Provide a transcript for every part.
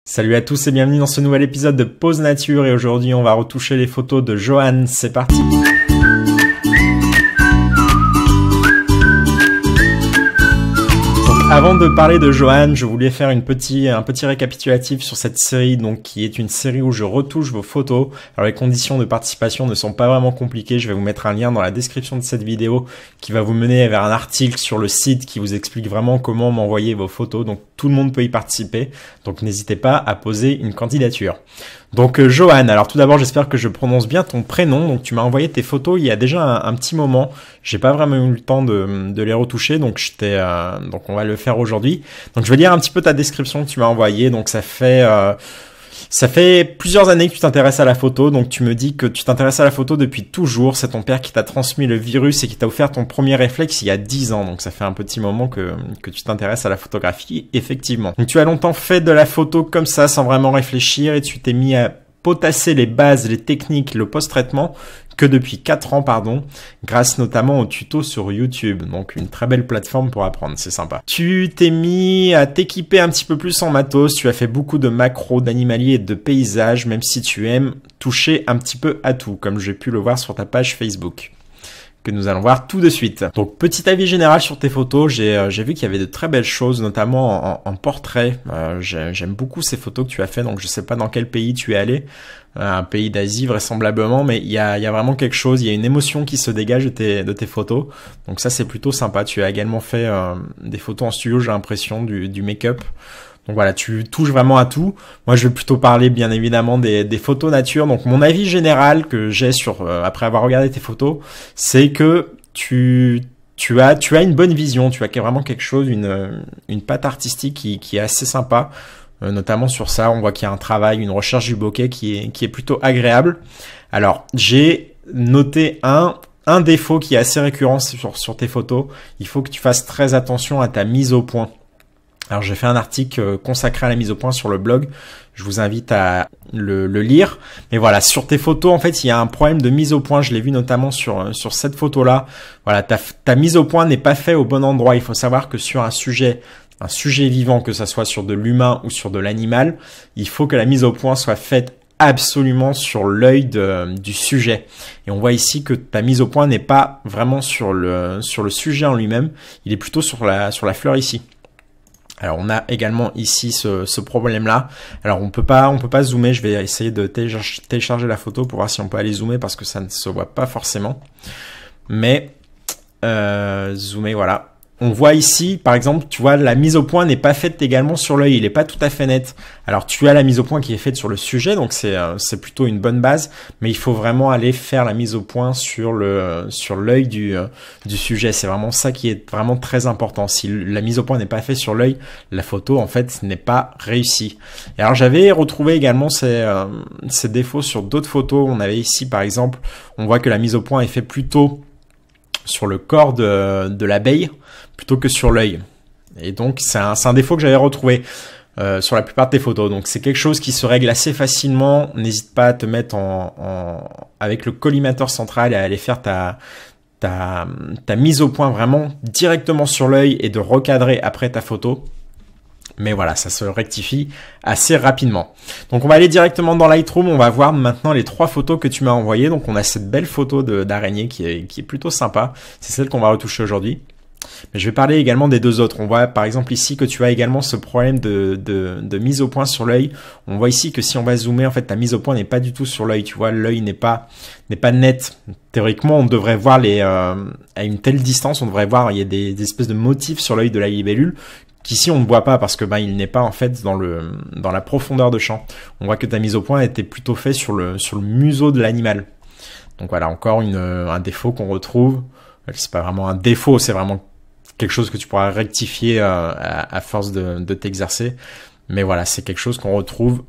Salut à tous et bienvenue dans ce nouvel épisode de Pause Nature et aujourd'hui on va retoucher les photos de Johan, c'est parti. Avant de parler de Johan, je voulais faire un petit récapitulatif sur cette série, donc qui est une série où je retouche vos photos. Alors les conditions de participation ne sont pas vraiment compliquées, je vais vous mettre un lien dans la description de cette vidéo qui va vous mener vers un article sur le site qui vous explique vraiment comment m'envoyer vos photos, donc tout le monde peut y participer, donc n'hésitez pas à poser une candidature. Donc Johan, alors tout d'abord j'espère que je prononce bien ton prénom, donc tu m'as envoyé tes photos il y a déjà un petit moment, j'ai pas vraiment eu le temps de les retoucher, donc on va le faire aujourd'hui. Donc je vais lire un petit peu ta description que tu m'as envoyée, donc ça fait plusieurs années que tu t'intéresses à la photo, donc tu me dis que tu t'intéresses à la photo depuis toujours, c'est ton père qui t'a transmis le virus et qui t'a offert ton premier réflexe il y a 10 ans, donc ça fait un petit moment que tu t'intéresses à la photographie, effectivement. Donc tu as longtemps fait de la photo comme ça, sans vraiment réfléchir, et tu t'es mis à potasser les bases, les techniques, le post-traitement que depuis 4 ans, grâce notamment aux tutos sur YouTube, donc une très belle plateforme pour apprendre, c'est sympa. Tu t'es mis à t'équiper un petit peu plus en matos, tu as fait beaucoup de macros, d'animaliers et de paysages, même si tu aimes toucher un petit peu à tout, comme j'ai pu le voir sur ta page Facebook, que nous allons voir tout de suite. Donc petit avis général sur tes photos, j'ai vu qu'il y avait de très belles choses, notamment en portrait. J'aime beaucoup ces photos que tu as fait, donc je sais pas dans quel pays tu es allé, un pays d'Asie vraisemblablement, mais il y a vraiment quelque chose, il y a une émotion qui se dégage de tes photos, donc ça c'est plutôt sympa. Tu as également fait des photos en studio, j'ai l'impression, du make-up. Donc voilà, tu touches vraiment à tout. Moi, je vais plutôt parler bien évidemment des photos nature. Donc mon avis général que j'ai après avoir regardé tes photos, c'est que tu as une bonne vision. Tu as vraiment quelque chose, une patte artistique qui est assez sympa. Notamment sur ça, on voit qu'il y a un travail, une recherche du bokeh qui est plutôt agréable. Alors j'ai noté un défaut qui est assez récurrent sur tes photos. Il faut que tu fasses très attention à ta mise au point. Alors j'ai fait un article consacré à la mise au point sur le blog, je vous invite à le lire. Mais voilà, sur tes photos, en fait, il y a un problème de mise au point, je l'ai vu notamment sur cette photo-là. Voilà, ta mise au point n'est pas faite au bon endroit. Il faut savoir que sur un sujet vivant, que ça soit sur de l'humain ou sur de l'animal, il faut que la mise au point soit faite absolument sur l'œil du sujet. Et on voit ici que ta mise au point n'est pas vraiment sur le sujet en lui-même, il est plutôt sur la fleur ici. Alors on a également ici ce problème-là. Alors on peut pas zoomer. Je vais essayer de télécharger la photo pour voir si on peut aller zoomer parce que ça ne se voit pas forcément. Mais zoomer, voilà. On voit ici, par exemple, tu vois, la mise au point n'est pas faite également sur l'œil. Il n'est pas tout à fait net. Alors, tu as la mise au point qui est faite sur le sujet, donc c'est plutôt une bonne base. Mais il faut vraiment aller faire la mise au point sur l'œil du sujet. C'est vraiment ça qui est vraiment très important. Si la mise au point n'est pas faite sur l'œil, la photo, en fait, n'est pas réussie. Et alors, j'avais retrouvé également ces défauts sur d'autres photos. On avait ici, par exemple, on voit que la mise au point est faite plutôt sur le corps de l'abeille plutôt que sur l'œil. Et donc, c'est un défaut que j'avais retrouvé sur la plupart de tes photos. Donc, c'est quelque chose qui se règle assez facilement. N'hésite pas à te mettre avec le collimateur central et à aller faire ta mise au point vraiment directement sur l'œil et de recadrer après ta photo. Mais voilà, ça se rectifie assez rapidement. Donc on va aller directement dans Lightroom, on va voir maintenant les 3 photos que tu m'as envoyées. Donc on a cette belle photo d'araignée qui est plutôt sympa, c'est celle qu'on va retoucher aujourd'hui. Mais je vais parler également des 2 autres. On voit par exemple ici que tu as également ce problème de mise au point sur l'œil. On voit ici que si on va zoomer, en fait ta mise au point n'est pas du tout sur l'œil. Tu vois, l'œil n'est pas net. Théoriquement, on devrait voir à une telle distance, on devrait voir, il y a des espèces de motifs sur l'œil de la libellule qu'ici on ne voit pas parce que il n'est pas en fait dans la profondeur de champ. On voit que ta mise au point était plutôt faite sur le museau de l'animal. Donc voilà, encore un défaut qu'on retrouve. C'est pas vraiment un défaut, c'est vraiment quelque chose que tu pourras rectifier à force de t'exercer. Mais voilà, c'est quelque chose qu'on retrouve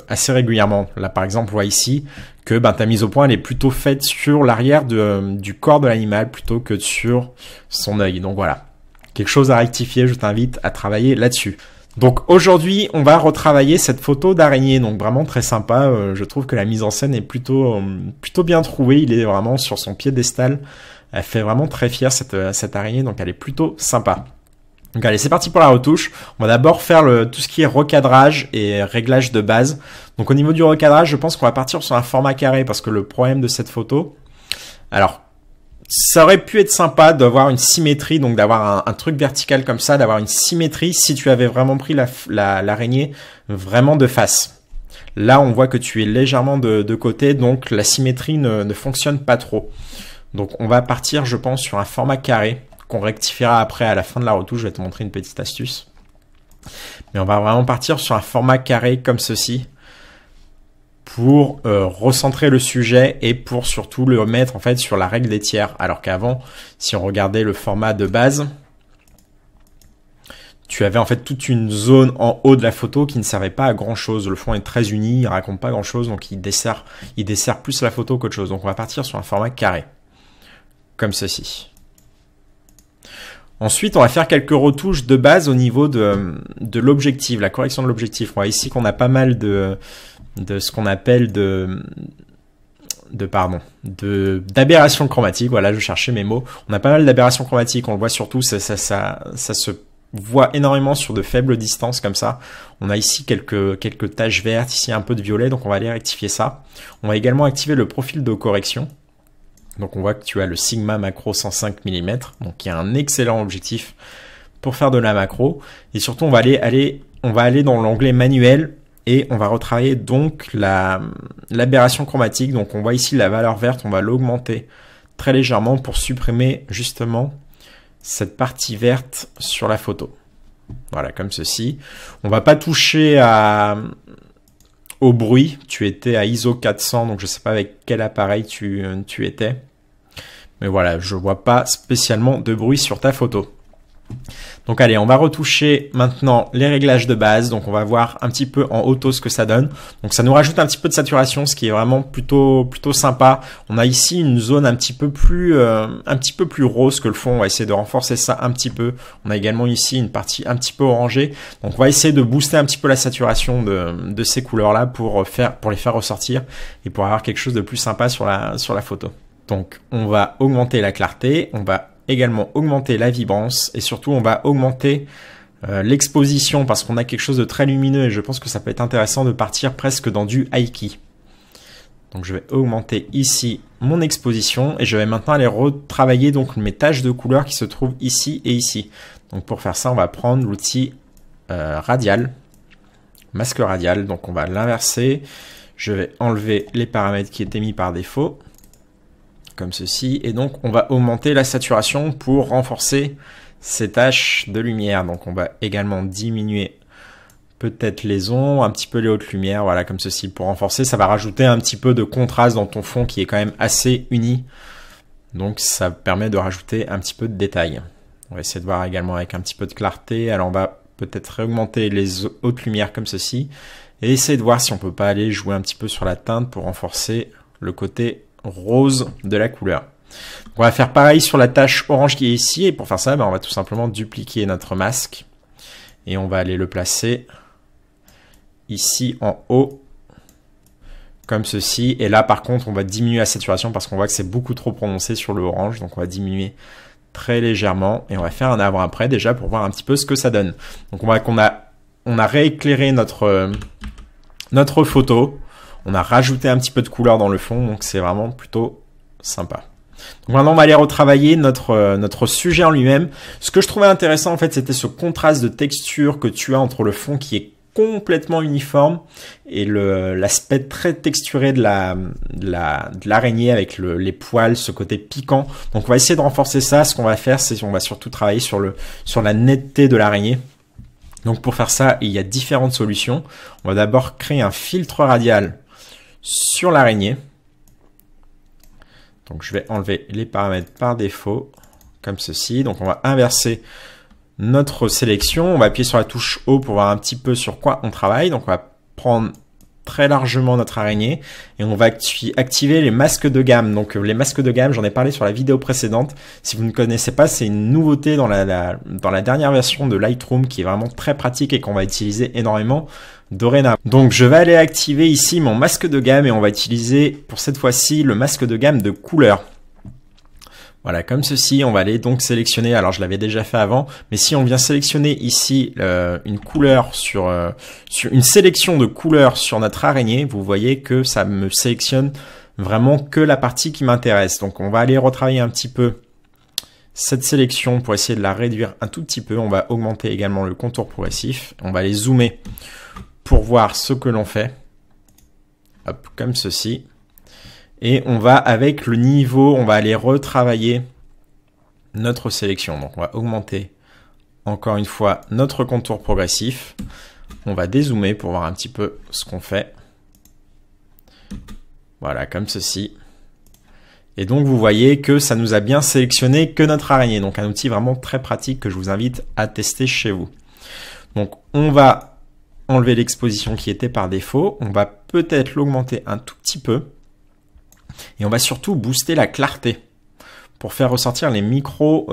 assez régulièrement. Là, par exemple, on voit ici que ta mise au point, elle est plutôt faite sur l'arrière du corps de l'animal plutôt que sur son œil. Donc voilà, quelque chose à rectifier, je t'invite à travailler là-dessus. Donc aujourd'hui, on va retravailler cette photo d'araignée, donc vraiment très sympa. Je trouve que la mise en scène est plutôt bien trouvée. Il est vraiment sur son piédestal. Elle fait vraiment très fière cette araignée, donc elle est plutôt sympa. Donc allez, c'est parti pour la retouche. On va d'abord faire tout ce qui est recadrage et réglage de base. Donc au niveau du recadrage, je pense qu'on va partir sur un format carré parce que le problème de cette photo, alors ça aurait pu être sympa d'avoir une symétrie, donc d'avoir un truc vertical comme ça, d'avoir une symétrie si tu avais vraiment pris l'araignée vraiment de face. Là, on voit que tu es légèrement de côté, donc la symétrie ne fonctionne pas trop. Donc on va partir, je pense, sur un format carré qu'on rectifiera après à la fin de la retouche. Je vais te montrer une petite astuce. Mais on va vraiment partir sur un format carré comme ceci pour recentrer le sujet et pour surtout le mettre en fait sur la règle des tiers. Alors qu'avant, si on regardait le format de base, tu avais en fait toute une zone en haut de la photo qui ne servait pas à grand chose. Le fond est très uni, il raconte pas grand chose, donc il dessert plus la photo qu'autre chose. Donc on va partir sur un format carré, comme ceci. Ensuite, on va faire quelques retouches de base au niveau de l'objectif, la correction de l'objectif. On voit ici qu'on a pas mal de ce qu'on appelle d'aberrations chromatiques. Voilà, je cherchais mes mots. On a pas mal d'aberrations chromatiques. On le voit surtout, ça se voit énormément sur de faibles distances comme ça. On a ici quelques taches vertes, ici un peu de violet, donc on va aller rectifier ça. On va également activer le profil de correction. Donc on voit que tu as le Sigma macro 105 mm, donc qui est un excellent objectif pour faire de la macro. Et surtout on va aller dans l'onglet manuel et on va retravailler donc l'aberration chromatique. Donc on voit ici la valeur verte, on va l'augmenter très légèrement pour supprimer justement cette partie verte sur la photo. Voilà, comme ceci. On va pas toucher au bruit. Tu étais à ISO 400, donc je sais pas avec quel appareil tu étais. Mais voilà, je vois pas spécialement de bruit sur ta photo. Donc allez, on va retoucher maintenant les réglages de base. Donc on va voir un petit peu en auto ce que ça donne. Donc ça nous rajoute un petit peu de saturation, ce qui est vraiment plutôt sympa. On a ici une zone un petit peu plus rose que le fond. On va essayer de renforcer ça un petit peu. On a également ici une partie un petit peu orangée. Donc on va essayer de booster un petit peu la saturation de ces couleurs-là pour les faire ressortir et pour avoir quelque chose de plus sympa sur la photo. Donc on va augmenter la clarté, on va également augmenter la vibrance et surtout on va augmenter l'exposition parce qu'on a quelque chose de très lumineux et je pense que ça peut être intéressant de partir presque dans du high key. Donc je vais augmenter ici mon exposition et je vais maintenant aller retravailler donc mes taches de couleur qui se trouvent ici et ici. Donc pour faire ça on va prendre l'outil radial, masque radial, donc on va l'inverser. Je vais enlever les paramètres qui étaient mis par défaut, comme ceci, et donc on va augmenter la saturation pour renforcer ces taches de lumière. Donc on va également diminuer peut-être les ombres, un petit peu les hautes lumières, voilà, comme ceci, pour renforcer. Ça va rajouter un petit peu de contraste dans ton fond qui est quand même assez uni, donc ça permet de rajouter un petit peu de détail. On va essayer de voir également avec un petit peu de clarté. Alors on va peut-être réaugmenter les hautes lumières comme ceci et essayer de voir si on peut pas aller jouer un petit peu sur la teinte pour renforcer le côté rose de la couleur. On va faire pareil sur la tache orange qui est ici et pour faire ça, on va tout simplement dupliquer notre masque et on va aller le placer ici en haut comme ceci. Et là par contre on va diminuer la saturation parce qu'on voit que c'est beaucoup trop prononcé sur le orange, donc on va diminuer très légèrement et on va faire un avant-après déjà pour voir un petit peu ce que ça donne. Donc on voit qu'on a rééclairé notre photo. On a rajouté un petit peu de couleur dans le fond, donc c'est vraiment plutôt sympa. Donc maintenant, on va aller retravailler notre sujet en lui-même. Ce que je trouvais intéressant, en fait, c'était ce contraste de texture que tu as entre le fond qui est complètement uniforme et l'aspect très texturé de l'araignée avec les poils, ce côté piquant. Donc on va essayer de renforcer ça. Ce qu'on va faire, c'est qu'on va surtout travailler sur la netteté de l'araignée. Donc pour faire ça, il y a différentes solutions. On va d'abord créer un filtre radial sur l'araignée. Donc je vais enlever les paramètres par défaut, comme ceci. Donc on va inverser notre sélection. On va appuyer sur la touche O pour voir un petit peu sur quoi on travaille. Donc on va prendre très largement notre araignée et on va activer les masques de gamme. Donc les masques de gamme, j'en ai parlé sur la vidéo précédente. Si vous ne connaissez pas, c'est une nouveauté dans la dernière version de Lightroom qui est vraiment très pratique et qu'on va utiliser énormément dorénavant. Donc je vais aller activer ici mon masque de gamme et on va utiliser pour cette fois-ci le masque de gamme de couleur. Voilà, comme ceci, on va aller donc sélectionner, alors je l'avais déjà fait avant, mais si on vient sélectionner ici une couleur sur une sélection de couleurs sur notre araignée, vous voyez que ça me sélectionne vraiment que la partie qui m'intéresse. Donc on va aller retravailler un petit peu cette sélection pour essayer de la réduire un tout petit peu. On va augmenter également le contour progressif. On va aller zoomer pour voir ce que l'on fait. Hop, comme ceci. Et on va, avec le niveau, on va aller retravailler notre sélection. Donc on va augmenter encore une fois notre contour progressif. On va dézoomer pour voir un petit peu ce qu'on fait. Voilà, comme ceci. Et donc vous voyez que ça nous a bien sélectionné que notre araignée. Donc un outil vraiment très pratique que je vous invite à tester chez vous. Donc on va enlever l'exposition qui était par défaut. On va peut-être l'augmenter un tout petit peu. Et on va surtout booster la clarté pour faire ressortir les micro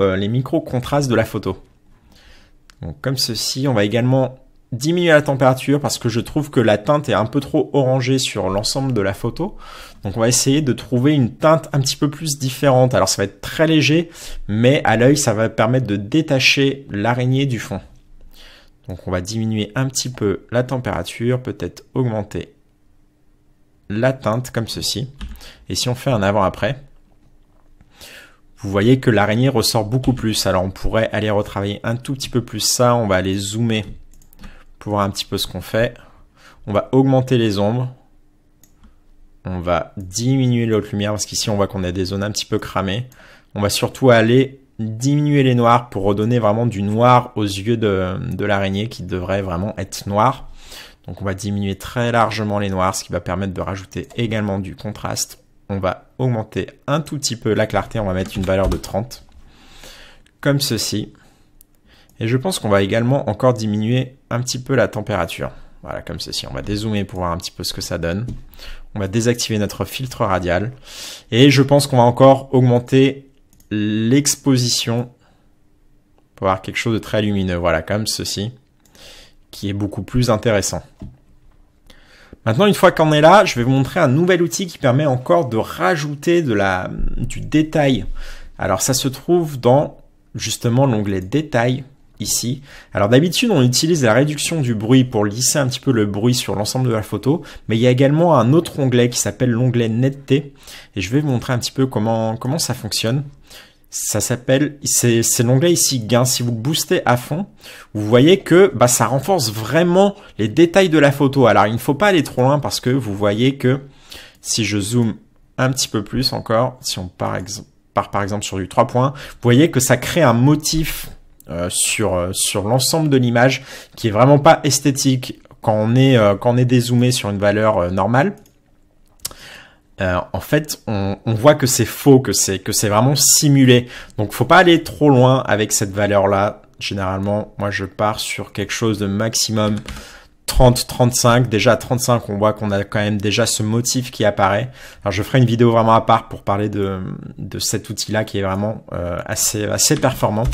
contrastes de la photo. Donc comme ceci, on va également diminuer la température parce que je trouve que la teinte est un peu trop orangée sur l'ensemble de la photo. Donc on va essayer de trouver une teinte un petit peu plus différente. Alors ça va être très léger, mais à l'œil, ça va permettre de détacher l'araignée du fond. Donc on va diminuer un petit peu la température, peut-être augmenter la teinte comme ceci. Et si on fait un avant-après, vous voyez que l'araignée ressort beaucoup plus. Alors on pourrait aller retravailler un tout petit peu plus ça. On va aller zoomer pour voir un petit peu ce qu'on fait. On va augmenter les ombres. On va diminuer l'haute lumière parce qu'ici on voit qu'on a des zones un petit peu cramées. On va surtout aller diminuer les noirs pour redonner vraiment du noir aux yeux de l'araignée qui devrait vraiment être noir. Donc on va diminuer très largement les noirs, ce qui va permettre de rajouter également du contraste. On va augmenter un tout petit peu la clarté, on va mettre une valeur de 30, comme ceci. Et je pense qu'on va également encore diminuer un petit peu la température. Voilà, comme ceci. On va dézoomer pour voir un petit peu ce que ça donne. On va désactiver notre filtre radial. Et je pense qu'on va encore augmenter l'exposition pour avoir quelque chose de très lumineux. Voilà, comme ceci, qui est beaucoup plus intéressant. Maintenant, une fois qu'on est là, je vais vous montrer un nouvel outil qui permet encore de rajouter du détail. Alors, ça se trouve dans justement l'onglet détail ici. Alors d'habitude, on utilise la réduction du bruit pour lisser un petit peu le bruit sur l'ensemble de la photo, mais il y a également un autre onglet qui s'appelle l'onglet netteté, et je vais vous montrer un petit peu comment ça fonctionne. Ça s'appelle, c'est l'onglet ici gain. Si vous le boostez à fond, vous voyez que ça renforce vraiment les détails de la photo. Alors il ne faut pas aller trop loin parce que vous voyez que si je zoome un petit peu plus encore, si on part par exemple sur du 3 points, vous voyez que ça crée un motif sur l'ensemble de l'image qui est vraiment pas esthétique quand on est dézoomé sur une valeur normale. En fait, on voit que c'est faux, que c'est vraiment simulé. Donc, faut pas aller trop loin avec cette valeur-là. Généralement, moi, je pars sur quelque chose de maximum 30-35. Déjà, à 35, on voit qu'on a quand même déjà ce motif qui apparaît. Alors, je ferai une vidéo vraiment à part pour parler de cet outil-là qui est vraiment assez performant.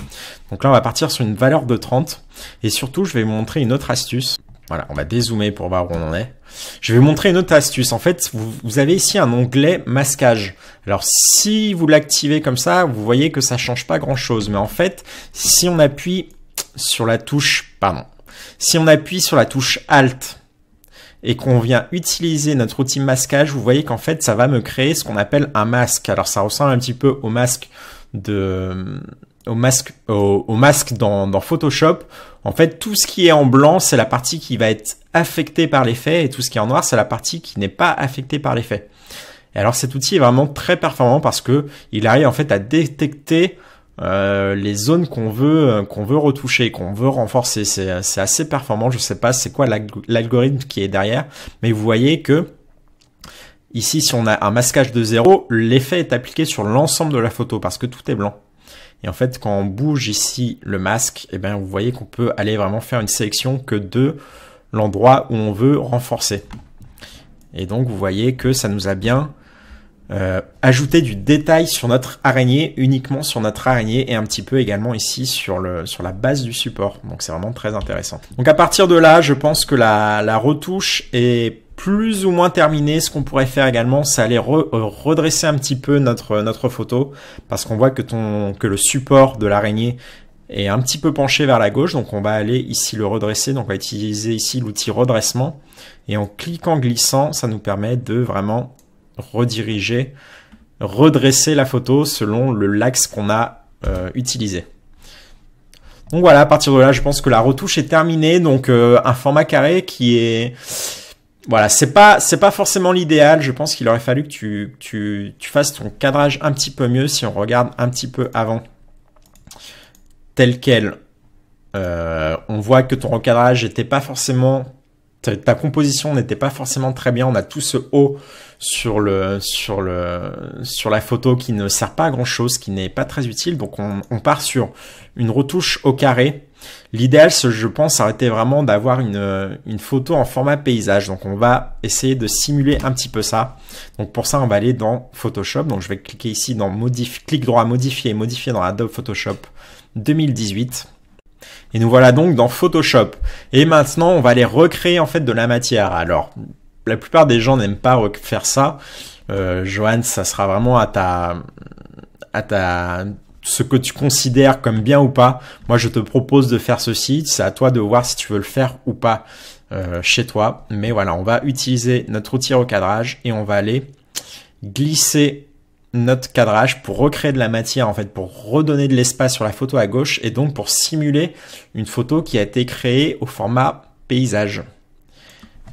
Donc là, on va partir sur une valeur de 30. Et surtout, je vais vous montrer une autre astuce. Voilà, on va dézoomer pour voir où on en est. Je vais vous montrer une autre astuce. En fait, vous avez ici un onglet masquage. Alors, si vous l'activez comme ça, vous voyez que ça change pas grand-chose. Mais en fait, si on appuie sur la touche, si on appuie sur la touche Alt et qu'on vient utiliser notre outil masquage, vous voyez qu'en fait, ça va me créer ce qu'on appelle un masque. Alors, ça ressemble un petit peu au masque dans Photoshop. En fait, tout ce qui est en blanc, c'est la partie qui va être affectée par l'effet, et tout ce qui est en noir, c'est la partie qui n'est pas affectée par l'effet. Et alors, cet outil est vraiment très performant parce que il arrive en fait à détecter les zones qu'on veut retoucher, qu'on veut renforcer. C'est assez performant. Je sais pas c'est quoi l'algorithme qui est derrière, mais vous voyez que ici, si on a un masquage de 0, l'effet est appliqué sur l'ensemble de la photo parce que tout est blanc. Et en fait, quand on bouge ici le masque, vous voyez qu'on peut aller vraiment faire une sélection que de l'endroit où on veut renforcer. Et donc, vous voyez que ça nous a bien ajouté du détail sur notre araignée, uniquement sur notre araignée, et un petit peu également ici sur la base du support. Donc, c'est vraiment très intéressant. Donc, à partir de là, je pense que la retouche est plus ou moins terminé. Ce qu'on pourrait faire également, c'est aller redresser un petit peu notre photo, parce qu'on voit que le support de l'araignée est un petit peu penché vers la gauche. Donc on va aller ici le redresser. Donc on va utiliser ici l'outil redressement. Et en cliquant glissant, ça nous permet de vraiment redresser la photo selon l'axe qu'on a utilisé. Donc voilà, à partir de là, je pense que la retouche est terminée. Donc un format carré qui est... Voilà, c'est pas forcément l'idéal. Je pense qu'il aurait fallu que tu fasses ton cadrage un petit peu mieux. Si on regarde un petit peu avant, tel quel, on voit que ton recadrage n'était pas forcément... Ta composition n'était pas forcément très bien. On a tout ce haut sur la photo qui ne sert pas à grand chose, qui n'est pas très utile. Donc on part sur une retouche au carré. L'idéal, je pense, ça aurait été vraiment d'avoir une photo en format paysage. Donc on va essayer de simuler un petit peu ça. Donc pour ça, on va aller dans Photoshop. Donc je vais cliquer ici dans clic droit, modifier dans Adobe Photoshop 2018. Et nous voilà donc dans Photoshop. Et maintenant, on va aller recréer en fait de la matière. Alors, la plupart des gens n'aiment pas refaire ça. Johan, ça sera vraiment ce que tu considères comme bien ou pas. Moi, je te propose de faire ceci. C'est à toi de voir si tu veux le faire ou pas chez toi. Mais voilà, on va utiliser notre outil recadrage et on va aller glisser notre cadrage pour recréer de la matière, en fait, pour redonner de l'espace sur la photo à gauche et donc pour simuler une photo qui a été créée au format paysage.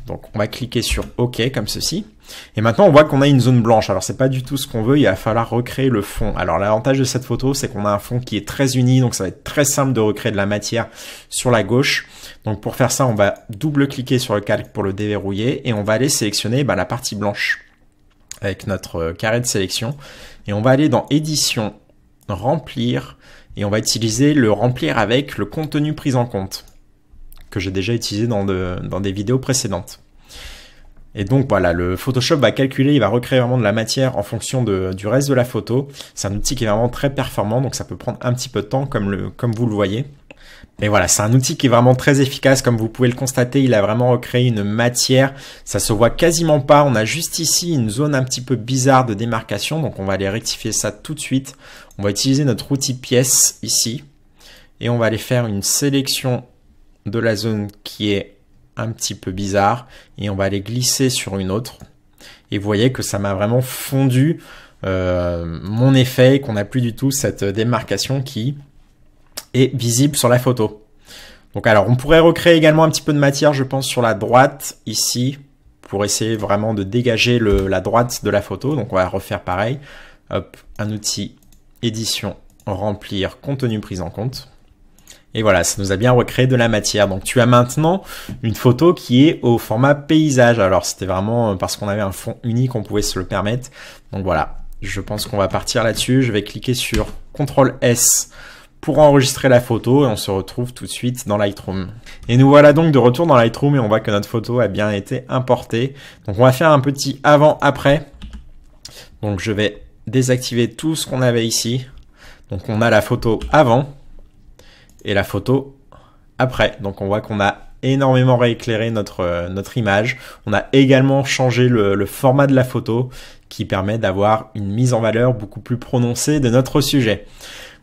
Donc on va cliquer sur OK comme ceci. Et maintenant on voit qu'on a une zone blanche. Alors c'est pas du tout ce qu'on veut, il va falloir recréer le fond. Alors l'avantage de cette photo, c'est qu'on a un fond qui est très uni, donc ça va être très simple de recréer de la matière sur la gauche. Donc pour faire ça, on va double-cliquer sur le calque pour le déverrouiller et on va aller sélectionner la partie blanche avec notre carré de sélection. Et on va aller dans Édition, Remplir, et on va utiliser le remplir avec le contenu pris en compte, que j'ai déjà utilisé dans des vidéos précédentes. Et donc voilà, le Photoshop va calculer, il va recréer vraiment de la matière en fonction du reste de la photo. C'est un outil qui est vraiment très performant, donc ça peut prendre un petit peu de temps comme vous le voyez. Mais voilà, c'est un outil qui est vraiment très efficace. Comme vous pouvez le constater, il a vraiment recréé une matière. Ça se voit quasiment pas. On a juste ici une zone un petit peu bizarre de démarcation. Donc on va aller rectifier ça tout de suite. On va utiliser notre outil pièce ici. Et on va aller faire une sélection de la zone qui est un petit peu bizarre. Et on va aller glisser sur une autre. Et vous voyez que ça m'a vraiment fondu mon effet, qu'on n'a plus du tout cette démarcation qui est visible sur la photo. Donc alors on pourrait recréer également un petit peu de matière, je pense, sur la droite ici pour essayer vraiment de dégager la droite de la photo. Donc on va refaire pareil. Hop, un outil édition, remplir, contenu pris en compte. Et voilà, ça nous a bien recréé de la matière. Donc tu as maintenant une photo qui est au format paysage. Alors c'était vraiment parce qu'on avait un fond unique, on pouvait se le permettre. Donc voilà, je pense qu'on va partir là-dessus. Je vais cliquer sur CTRL S pour enregistrer la photo et on se retrouve tout de suite dans Lightroom. Et nous voilà donc de retour dans Lightroom et on voit que notre photo a bien été importée. Donc on va faire un petit avant-après. Donc je vais désactiver tout ce qu'on avait ici. Donc on a la photo avant et la photo après. Donc on voit qu'on a énormément rééclairé notre image. On a également changé le format de la photo qui permet d'avoir une mise en valeur beaucoup plus prononcée de notre sujet.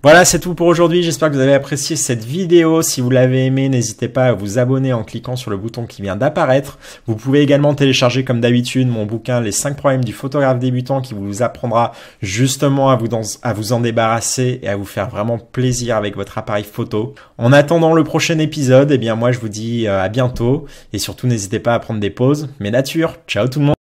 Voilà, c'est tout pour aujourd'hui. J'espère que vous avez apprécié cette vidéo. Si vous l'avez aimé, n'hésitez pas à vous abonner en cliquant sur le bouton qui vient d'apparaître. Vous pouvez également télécharger comme d'habitude mon bouquin Les 5 problèmes du photographe débutant qui vous apprendra justement à vous en débarrasser et à vous faire vraiment plaisir avec votre appareil photo. En attendant le prochain épisode, eh bien moi je vous dis à bientôt et surtout n'hésitez pas à prendre des pauses. Mais nature, ciao tout le monde.